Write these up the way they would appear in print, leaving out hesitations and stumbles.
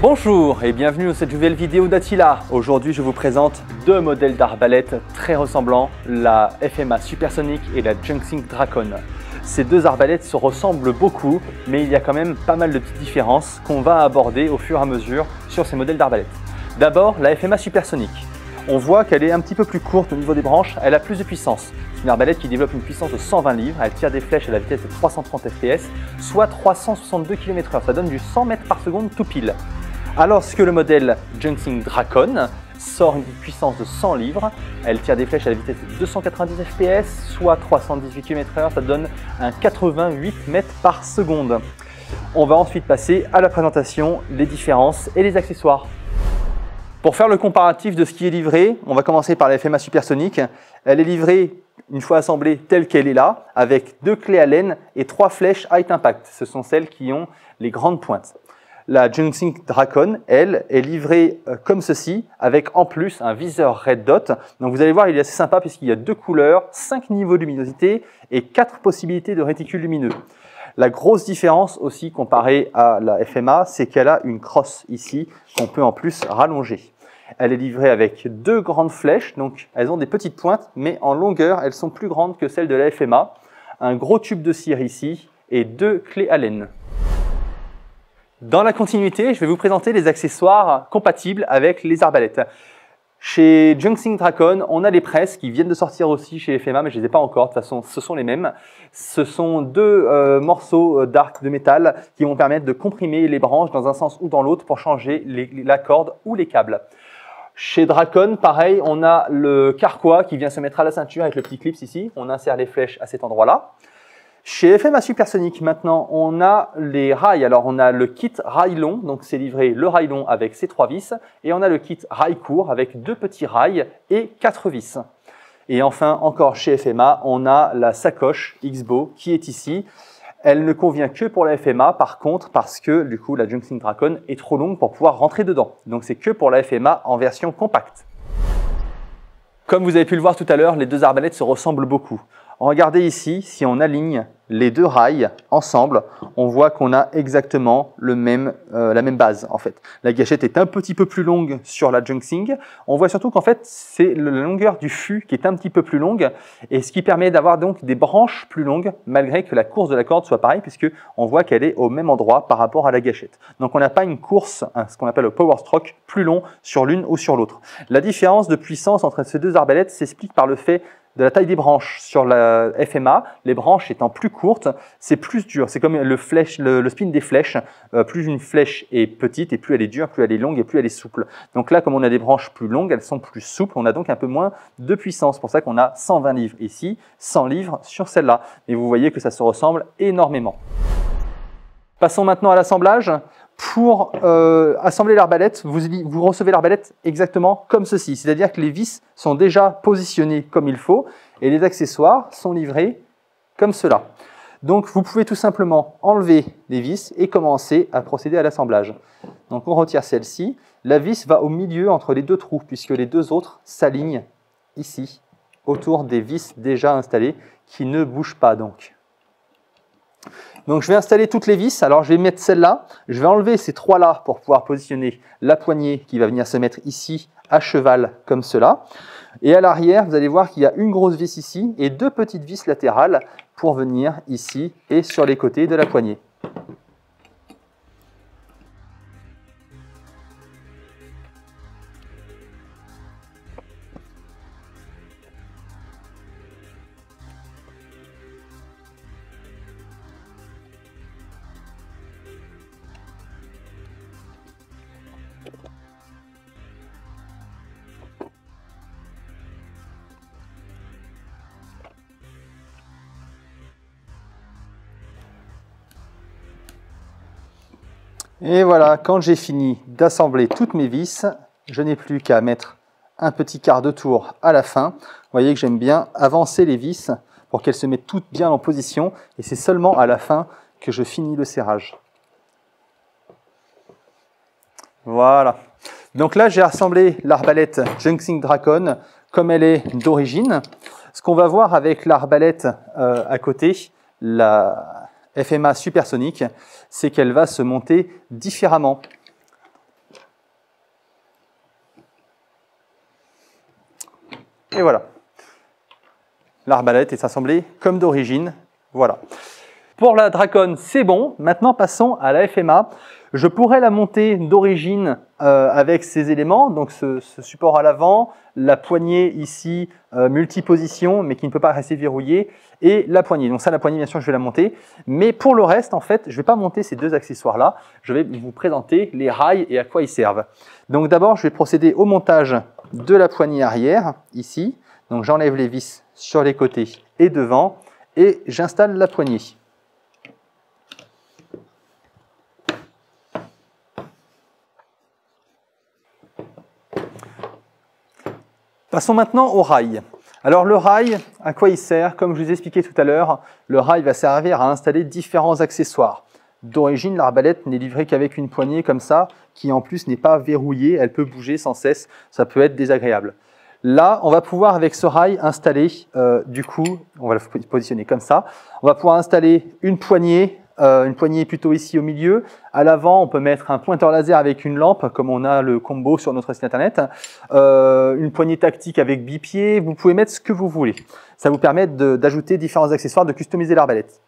Bonjour et bienvenue dans cette nouvelle vidéo d'Attila. Aujourd'hui je vous présente deux modèles d'arbalètes très ressemblants, la FMA Supersonic et la Junxing Drakon. Ces deux arbalètes se ressemblent beaucoup, mais il y a quand même pas mal de petites différences qu'on va aborder au fur et à mesure sur ces modèles d'arbalètes. D'abord la FMA Supersonic. On voit qu'elle est un petit peu plus courte au niveau des branches, elle a plus de puissance. C'est une arbalète qui développe une puissance de 120 livres, elle tire des flèches à la vitesse de 330 fps, soit 362 km/h, ça donne du 100 mètres par seconde tout pile. Alors que le modèle Junxing Drakon sort une puissance de 100 livres, elle tire des flèches à la vitesse de 290 fps, soit 318 km/h, ça donne un 88 mètres par seconde. On va ensuite passer à la présentation, les différences et les accessoires. Pour faire le comparatif de ce qui est livré, on va commencer par la FMA Supersonic. Elle est livrée, une fois assemblée telle qu'elle est là, avec 2 clés Allen et 3 flèches Height Impact. Ce sont celles qui ont les grandes pointes. La Junxing Drakon, elle, est livrée comme ceci, avec en plus un viseur Red Dot. Donc vous allez voir, il est assez sympa puisqu'il y a 2 couleurs, 5 niveaux de luminosité et 4 possibilités de réticule lumineux. La grosse différence aussi comparée à la FMA, c'est qu'elle a une crosse ici qu'on peut en plus rallonger. Elle est livrée avec 2 grandes flèches, donc elles ont des petites pointes, mais en longueur, elles sont plus grandes que celles de la FMA. Un gros tube de cire ici et 2 clés Allen. Dans la continuité, je vais vous présenter les accessoires compatibles avec les arbalètes. Chez Junxing Drakon, on a les presses qui viennent de sortir aussi chez FMA, mais je ne les ai pas encore, de toute façon ce sont les mêmes. Ce sont 2 morceaux d'arc de métal qui vont permettre de comprimer les branches dans un sens ou dans l'autre pour changer la corde ou les câbles. Chez Drakon, pareil, on a le carquois qui vient se mettre à la ceinture avec le petit clip ici. On insère les flèches à cet endroit-là. Chez FMA Supersonic, maintenant, on a les rails. Alors, on a le kit rail long, donc c'est livré le rail long avec ses 3 vis. Et on a le kit rail court avec 2 petits rails et 4 vis. Et enfin, encore chez FMA, on a la sacoche X-Bow qui est ici. Elle ne convient que pour la FMA, par contre, parce que du coup, la Junxing Drakon est trop longue pour pouvoir rentrer dedans. Donc, c'est que pour la FMA en version compacte. Comme vous avez pu le voir tout à l'heure, les deux arbalètes se ressemblent beaucoup. Regardez ici, si on aligne les 2 rails ensemble, on voit qu'on a exactement la même base en fait. La gâchette est un petit peu plus longue sur la Junxing. On voit surtout qu'en fait, c'est la longueur du fût qui est un petit peu plus longue et ce qui permet d'avoir donc des branches plus longues malgré que la course de la corde soit pareille puisque on voit qu'elle est au même endroit par rapport à la gâchette. Donc on n'a pas une course, ce qu'on appelle le power stroke, plus long sur l'une ou sur l'autre. La différence de puissance entre ces deux arbalètes s'explique par le fait de la taille des branches. Sur la FMA, les branches étant plus courtes, c'est plus dur. C'est comme le spin des flèches. Plus une flèche est petite et plus elle est dure, plus elle est longue et plus elle est souple. Donc là, comme on a des branches plus longues, elles sont plus souples. On a donc un peu moins de puissance. C'est pour ça qu'on a 120 livres ici, 100 livres sur celle-là. Et vous voyez que ça se ressemble énormément. Passons maintenant à l'assemblage. Pour assembler l'arbalète, vous recevez l'arbalète exactement comme ceci. C'est-à-dire que les vis sont déjà positionnées comme il faut et les accessoires sont livrés comme cela. Donc vous pouvez tout simplement enlever les vis et commencer à procéder à l'assemblage. Donc on retire celle-ci. La vis va au milieu entre les 2 trous puisque les 2 autres s'alignent ici autour des vis déjà installées qui ne bougent pas donc. Donc je vais installer toutes les vis, alors je vais mettre celle-là, je vais enlever ces 3-là pour pouvoir positionner la poignée qui va venir se mettre ici à cheval comme cela. Et à l'arrière, vous allez voir qu'il y a une grosse vis ici et 2 petites vis latérales pour venir ici et sur les côtés de la poignée. Et voilà, quand j'ai fini d'assembler toutes mes vis, je n'ai plus qu'à mettre un petit quart de tour à la fin. Vous voyez que j'aime bien avancer les vis pour qu'elles se mettent toutes bien en position. Et c'est seulement à la fin que je finis le serrage. Voilà. Donc là, j'ai assemblé l'arbalète Junxing Drakon comme elle est d'origine. Ce qu'on va voir avec l'arbalète à côté, la FMA Supersonic, c'est qu'elle va se monter différemment. Et voilà. L'arbalète est assemblée comme d'origine. Voilà. Pour la Dracon, c'est bon. Maintenant, passons à la FMA. Je pourrais la monter d'origine avec ces éléments, donc ce support à l'avant, la poignée ici multiposition, mais qui ne peut pas rester verrouillée, et la poignée. Donc ça, la poignée, bien sûr, je vais la monter. Mais pour le reste, en fait, je ne vais pas monter ces deux accessoires-là. Je vais vous présenter les rails et à quoi ils servent. Donc d'abord, je vais procéder au montage de la poignée arrière, ici. Donc j'enlève les vis sur les côtés et devant, et j'installe la poignée. Passons maintenant au rail. Alors le rail, à quoi il sert? Comme je vous ai expliqué tout à l'heure, le rail va servir à installer différents accessoires. D'origine, l'arbalète n'est livrée qu'avec une poignée comme ça, qui en plus n'est pas verrouillée, elle peut bouger sans cesse, ça peut être désagréable. Là, on va pouvoir avec ce rail installer, du coup, on va le positionner comme ça, on va pouvoir installer une poignée plutôt ici au milieu. À l'avant, on peut mettre un pointeur laser avec une lampe, comme on a le combo sur notre site internet. Une poignée tactique avec bipied. Vous pouvez mettre ce que vous voulez. Ça vous permet d'ajouter différents accessoires, de customiser l'arbalète.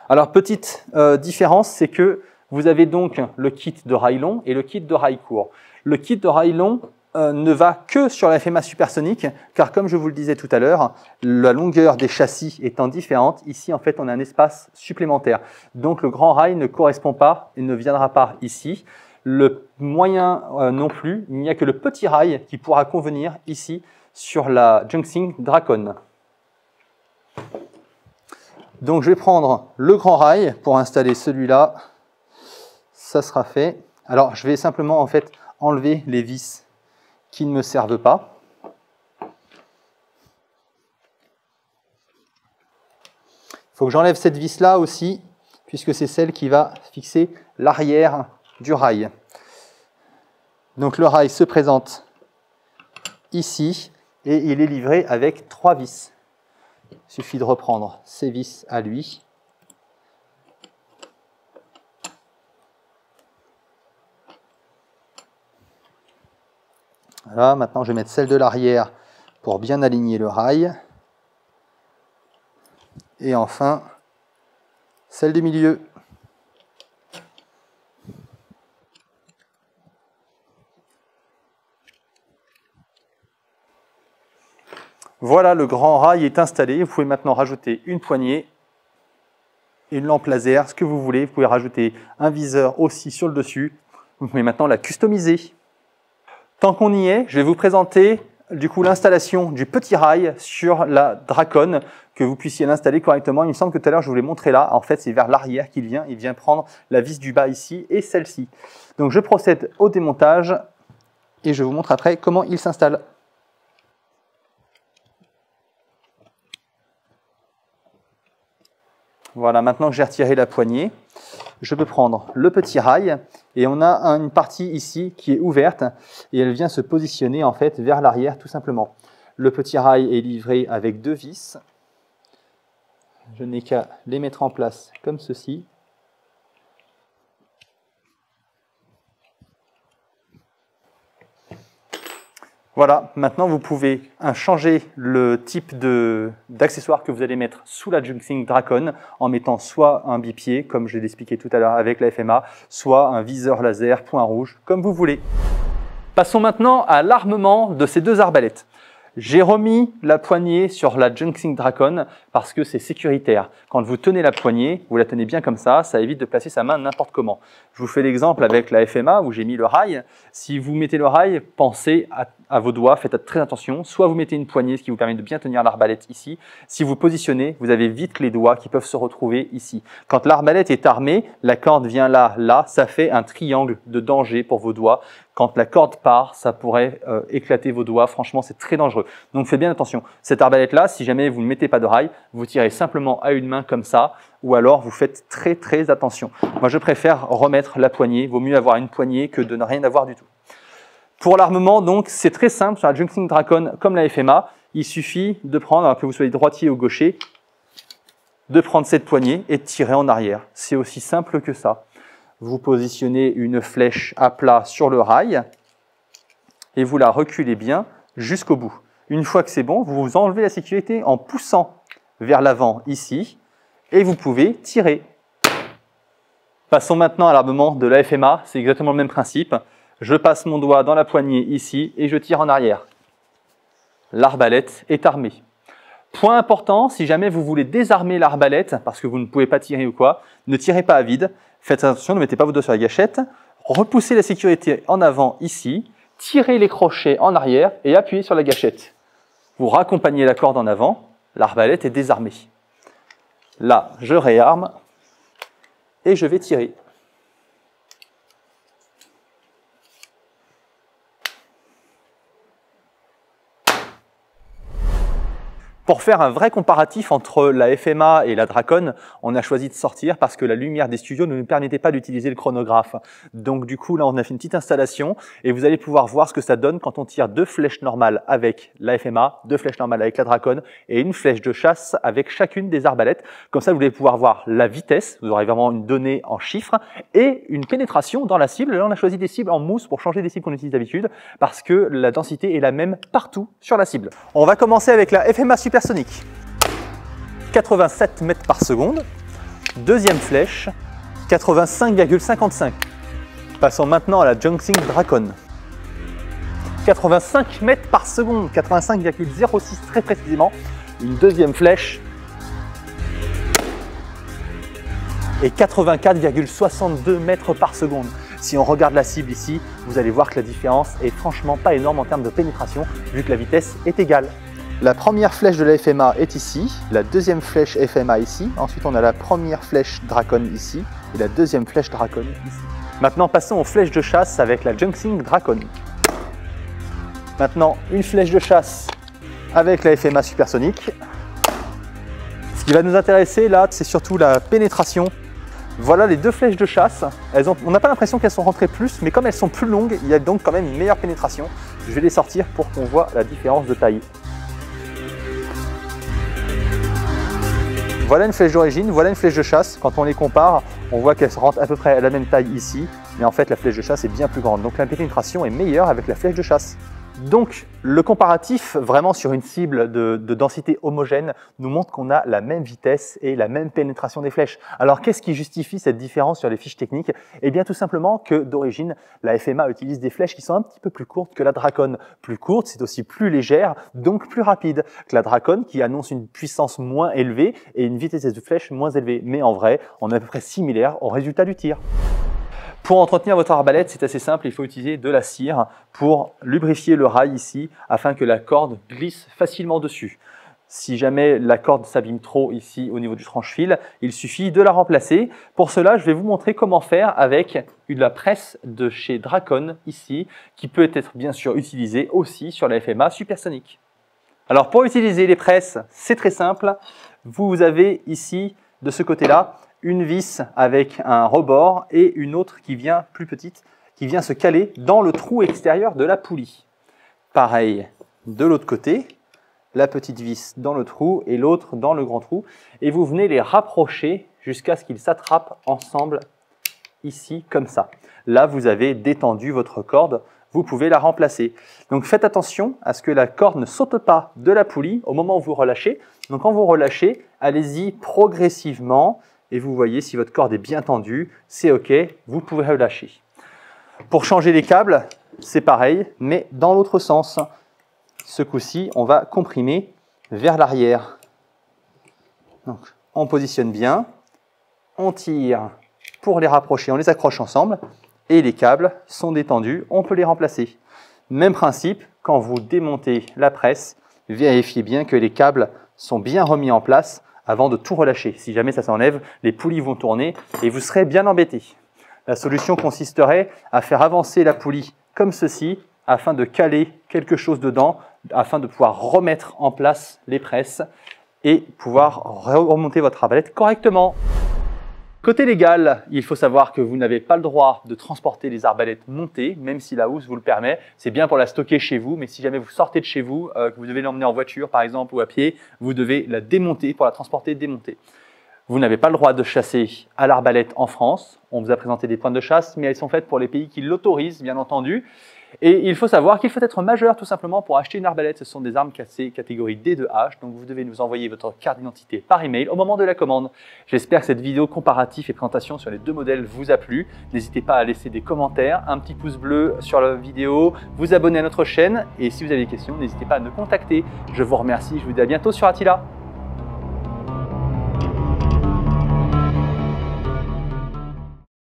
Alors, petite différence, c'est que vous avez donc le kit de rail long et le kit de rail court. Le kit de rail long ne va que sur la FMA supersonique, car comme je vous le disais tout à l'heure, la longueur des châssis étant différente, ici en fait on a un espace supplémentaire. Donc le grand rail ne correspond pas et ne viendra pas ici. Le moyen non plus, il n'y a que le petit rail qui pourra convenir ici sur la Junxing Dracon. Donc je vais prendre le grand rail pour installer celui-là. Ça sera fait. Alors je vais simplement en fait enlever les vis qui ne me servent pas. Il faut que j'enlève cette vis-là aussi, puisque c'est celle qui va fixer l'arrière du rail. Donc le rail se présente ici et il est livré avec 3 vis. Il suffit de reprendre ces vis à lui. Voilà, maintenant je vais mettre celle de l'arrière pour bien aligner le rail. Et enfin, celle du milieu. Voilà, le grand rail est installé. Vous pouvez maintenant rajouter une poignée, une lampe laser, ce que vous voulez. Vous pouvez rajouter un viseur aussi sur le dessus. Vous pouvez maintenant la customiser. Tant qu'on y est, je vais vous présenter du coup l'installation du petit rail sur la Dracon, que vous puissiez l'installer correctement. Il me semble que tout à l'heure je vous l'ai montré là. En fait, c'est vers l'arrière qu'il vient. Il vient prendre la vis du bas ici et celle-ci. Donc je procède au démontage et je vous montre après comment il s'installe. Voilà, maintenant que j'ai retiré la poignée, je peux prendre le petit rail et on a une partie ici qui est ouverte et elle vient se positionner en fait vers l'arrière tout simplement. Le petit rail est livré avec 2 vis. Je n'ai qu'à les mettre en place comme ceci. Voilà, maintenant vous pouvez changer le type d'accessoire que vous allez mettre sous la Junxing Dracon en mettant soit un bipied, comme je l'ai expliqué tout à l'heure avec la FMA, soit un viseur laser, point rouge, comme vous voulez. Passons maintenant à l'armement de ces deux arbalètes. J'ai remis la poignée sur la Junxing Dracon parce que c'est sécuritaire. Quand vous tenez la poignée, vous la tenez bien comme ça évite de placer sa main n'importe comment. Je vous fais l'exemple avec la FMA où j'ai mis le rail. Si vous mettez le rail, pensez à vos doigts, faites très attention. Soit vous mettez une poignée, ce qui vous permet de bien tenir l'arbalète ici. Si vous positionnez, vous avez vite les doigts qui peuvent se retrouver ici. Quand l'arbalète est armée, la corde vient là, ça fait un triangle de danger pour vos doigts. Quand la corde part, ça pourrait éclater vos doigts. Franchement, c'est très dangereux. Donc, faites bien attention. Cette arbalète-là, si jamais vous ne mettez pas de rail, vous tirez simplement à une main comme ça, ou alors vous faites très attention. Moi, je préfère remettre la poignée. Il vaut mieux avoir une poignée que de ne rien avoir du tout. Pour l'armement, donc, c'est très simple sur la Junxing Dracon comme la FMA. Il suffit de prendre, que vous soyez droitier ou gaucher, de prendre cette poignée et de tirer en arrière. C'est aussi simple que ça. Vous positionnez une flèche à plat sur le rail et vous la reculez bien jusqu'au bout. Une fois que c'est bon, vous enlevez la sécurité en poussant vers l'avant ici et vous pouvez tirer. Passons maintenant à l'armement de la FMA, c'est exactement le même principe. Je passe mon doigt dans la poignée ici et je tire en arrière. L'arbalète est armée. Point important, si jamais vous voulez désarmer l'arbalète, parce que vous ne pouvez pas tirer ou quoi, ne tirez pas à vide. Faites attention, ne mettez pas vos doigts sur la gâchette. Repoussez la sécurité en avant ici, tirez les crochets en arrière et appuyez sur la gâchette. Vous raccompagnez la corde en avant, l'arbalète est désarmée. Là, je réarme et je vais tirer. Pour faire un vrai comparatif entre la FMA et la Dracon, on a choisi de sortir parce que la lumière des studios ne nous permettait pas d'utiliser le chronographe. Donc du coup, là, on a fait une petite installation et vous allez pouvoir voir ce que ça donne quand on tire 2 flèches normales avec la FMA, 2 flèches normales avec la Dracon et une flèche de chasse avec chacune des arbalètes. Comme ça, vous allez pouvoir voir la vitesse, vous aurez vraiment une donnée en chiffres et une pénétration dans la cible. Là, on a choisi des cibles en mousse pour changer des cibles qu'on utilise d'habitude parce que la densité est la même partout sur la cible. On va commencer avec la FMA supersonique. 87 mètres par seconde. Deuxième flèche, 85,55. Passons maintenant à la Junksim Dracon. 85 mètres par seconde, 85,06 très précisément. Une deuxième flèche. Et 84,62 mètres par seconde. Si on regarde la cible ici, vous allez voir que la différence est franchement pas énorme en termes de pénétration, vu que la vitesse est égale. La première flèche de la FMA est ici, la deuxième flèche FMA ici, ensuite on a la première flèche Dracon ici et la deuxième flèche Dracon ici. Maintenant passons aux flèches de chasse avec la Junksim Dracon. Maintenant une flèche de chasse avec la FMA supersonique. Ce qui va nous intéresser là, c'est surtout la pénétration. Voilà les 2 flèches de chasse. On n'a pas l'impression qu'elles sont rentrées plus, mais comme elles sont plus longues, il y a donc quand même une meilleure pénétration. Je vais les sortir pour qu'on voit la différence de taille. Voilà une flèche d'origine, voilà une flèche de chasse. Quand on les compare, on voit qu'elles rentrent à peu près à la même taille ici, mais en fait la flèche de chasse est bien plus grande. Donc la pénétration est meilleure avec la flèche de chasse. Donc le comparatif vraiment sur une cible de densité homogène nous montre qu'on a la même vitesse et la même pénétration des flèches. Alors qu'est-ce qui justifie cette différence sur les fiches techniques? Eh bien tout simplement que d'origine la FMA utilise des flèches qui sont un petit peu plus courtes que la Dracon. Plus courte, c'est aussi plus légère, donc plus rapide que la Dracon qui annonce une puissance moins élevée et une vitesse de flèche moins élevée. Mais en vrai, on est à peu près similaire au résultat du tir. Pour entretenir votre arbalète, c'est assez simple, il faut utiliser de la cire pour lubrifier le rail ici afin que la corde glisse facilement dessus. Si jamais la corde s'abîme trop ici au niveau du tranche-fil, il suffit de la remplacer. Pour cela, je vais vous montrer comment faire avec la presse de chez Dracon ici, qui peut être bien sûr utilisée aussi sur la FMA supersonique. Alors pour utiliser les presses, c'est très simple. Vous avez ici, de ce côté-là, une vis avec un rebord et une autre qui vient plus petite, qui vient se caler dans le trou extérieur de la poulie. Pareil de l'autre côté, la petite vis dans le trou et l'autre dans le grand trou. Et vous venez les rapprocher jusqu'à ce qu'ils s'attrapent ensemble ici comme ça. Là, vous avez détendu votre corde, vous pouvez la remplacer. Donc faites attention à ce que la corde ne saute pas de la poulie au moment où vous relâchez. Donc quand vous relâchez, allez-y progressivement. Et vous voyez, si votre corde est bien tendue, c'est OK, vous pouvez relâcher. Pour changer les câbles, c'est pareil, mais dans l'autre sens. Ce coup-ci, on va comprimer vers l'arrière. Donc, on positionne bien, on tire pour les rapprocher, on les accroche ensemble, et les câbles sont détendus, on peut les remplacer. Même principe, quand vous démontez la presse, vérifiez bien que les câbles sont bien remis en place avant de tout relâcher. Si jamais ça s'enlève, les poulies vont tourner et vous serez bien embêté. La solution consisterait à faire avancer la poulie comme ceci afin de caler quelque chose dedans, afin de pouvoir remettre en place les presses et pouvoir remonter votre arbalète correctement. Côté légal, il faut savoir que vous n'avez pas le droit de transporter les arbalètes montées, même si la housse vous le permet. C'est bien pour la stocker chez vous, mais si jamais vous sortez de chez vous, que vous devez l'emmener en voiture par exemple ou à pied, vous devez la démonter pour la transporter démontée. Vous n'avez pas le droit de chasser à l'arbalète en France. On vous a présenté des points de chasse, mais elles sont faites pour les pays qui l'autorisent, bien entendu. Et il faut savoir qu'il faut être majeur tout simplement pour acheter une arbalète. Ce sont des armes classées catégorie D2H, donc vous devez nous envoyer votre carte d'identité par email au moment de la commande. J'espère que cette vidéo comparative et présentation sur les deux modèles vous a plu. N'hésitez pas à laisser des commentaires, un petit pouce bleu sur la vidéo, vous abonner à notre chaîne et si vous avez des questions, n'hésitez pas à nous contacter. Je vous remercie, je vous dis à bientôt sur Attila.